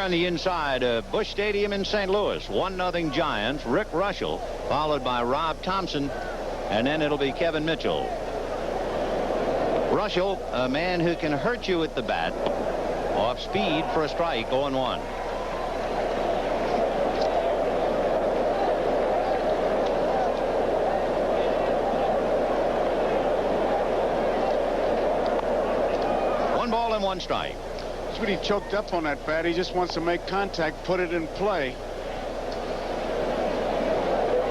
on the inside of Busch Stadium in St. Louis. 1-0 Giants. Rick Russell, followed by Rob Thompson, and then it'll be Kevin Mitchell. Russell, a man who can hurt you with the bat, off speed for a strike, 0-1. One ball and one strike. He's really choked up on that bat. He just wants to make contact, put it in play.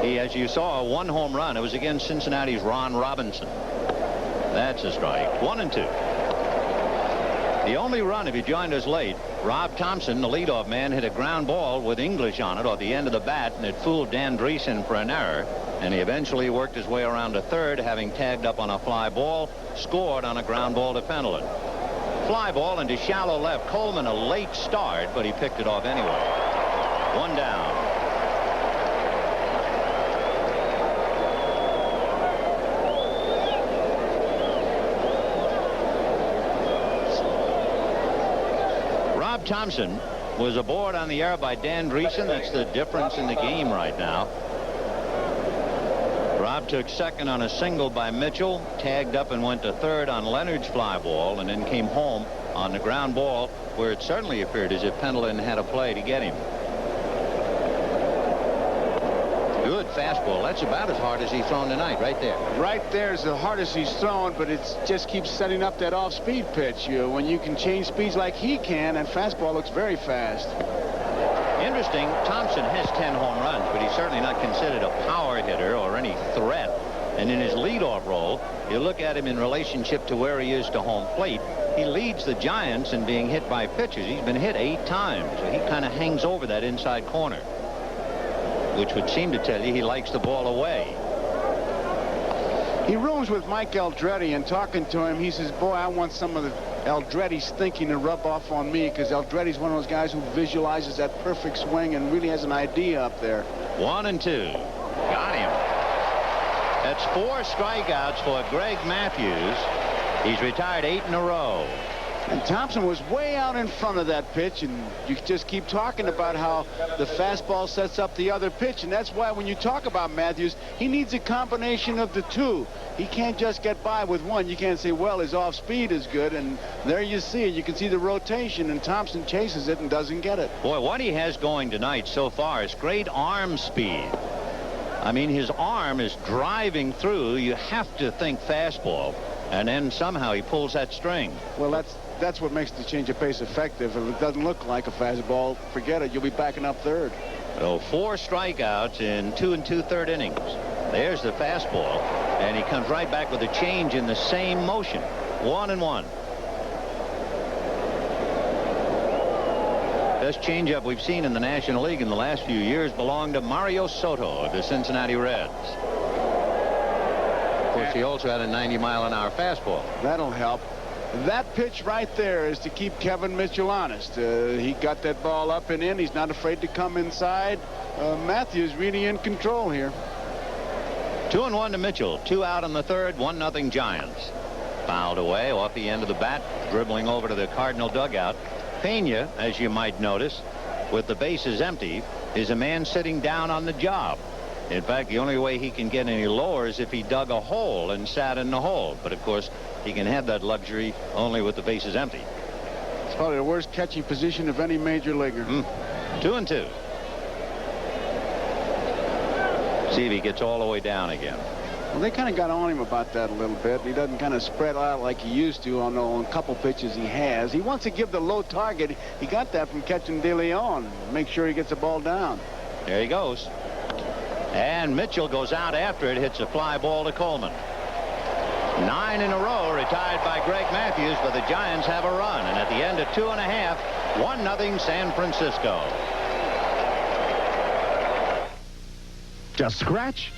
He, as you saw, one home run. It was against Cincinnati's Ron Robinson. That's a strike. 1-2. The only run, if you joined us late, Rob Thompson, the leadoff man, hit a ground ball with English on it off the end of the bat, and it fooled Dan Dreesen for an error. And he eventually worked his way around to third, having tagged up on a fly ball, scored on a ground ball to Fenelon. Fly ball into shallow left. Coleman, a late start, but he picked it off anyway. One down. Rob Thompson was aboard on the air by Dan Dreesen. That's the difference in the game right now. Rob took second on a single by Mitchell, tagged up and went to third on Leonard's fly ball, and then came home on the ground ball, where it certainly appeared as if Pendleton had a play to get him. Good fastball. That's about as hard as he's thrown tonight, right there. Right there is the hardest he's thrown, but it just keeps setting up that off-speed pitch. When you can change speeds like he can, and fastball looks very fast. Interesting, Thompson has 10 home runs, but he's certainly not considered a power hitter or any threat. And in his leadoff role, you look at him in relationship to where he is to home plate. He leads the Giants in being hit by pitchers. He's been hit 8 times, so he kind of hangs over that inside corner, which would seem to tell you he likes the ball away. He rooms with Mike Eldreddy, and talking to him, he says, boy, I want some of the Eldreddy's thinking to rub off on me, because Eldreddy's one of those guys who visualizes that perfect swing and really has an idea up there. 1-2. Got him. That's 4 strikeouts for Greg Mathews. He's retired 8 in a row. And Thompson was way out in front of that pitch, and you just keep talking about how the fastball sets up the other pitch, and that's why when you talk about Mathews, he needs a combination of the two. He can't just get by with one. You can't say, well, his off speed is good, and there you see it. You can see the rotation, and Thompson chases it and doesn't get it. Boy, what he has going tonight so far is great arm speed. I mean, his arm is driving through. You have to think fastball, and then somehow he pulls that string. Well, that's what makes the change of pace effective. If it doesn't look like a fastball, forget it. You'll be backing up third. So 4 strikeouts in 2 2/3 innings. There's the fastball, and he comes right back with a change in the same motion. 1-1. Best changeup we've seen in the National League in the last few years belonged to Mario Soto of the Cincinnati Reds. Of course, he also had a 90-mile-an-hour fastball. That'll help. That pitch right there is to keep Kevin Mitchell honest. He got that ball up and in. He's not afraid to come inside. Mathews really in control here. 2-1 to Mitchell. 2 out in the third. 1-0 Giants. Fouled away off the end of the bat, dribbling over to the Cardinal dugout. Pena, as you might notice, with the bases empty, is a man sitting down on the job. In fact, the only way he can get any lower is if he dug a hole and sat in the hole. But of course, he can have that luxury only with the bases empty. It's probably the worst catching position of any major leaguer. 2-2. See if he gets all the way down again. Well, they kind of got on him about that a little bit. He doesn't kind of spread out like he used to on a couple pitches he has. He wants to give the low target. He got that from catching De Leon. Make sure he gets the ball down. There he goes. And Mitchell goes out after it, hits a fly ball to Coleman. 9 in a row retired by Greg Mathews, but the Giants have a run. And at the end of 2.5, 1-0 San Francisco. Just scratch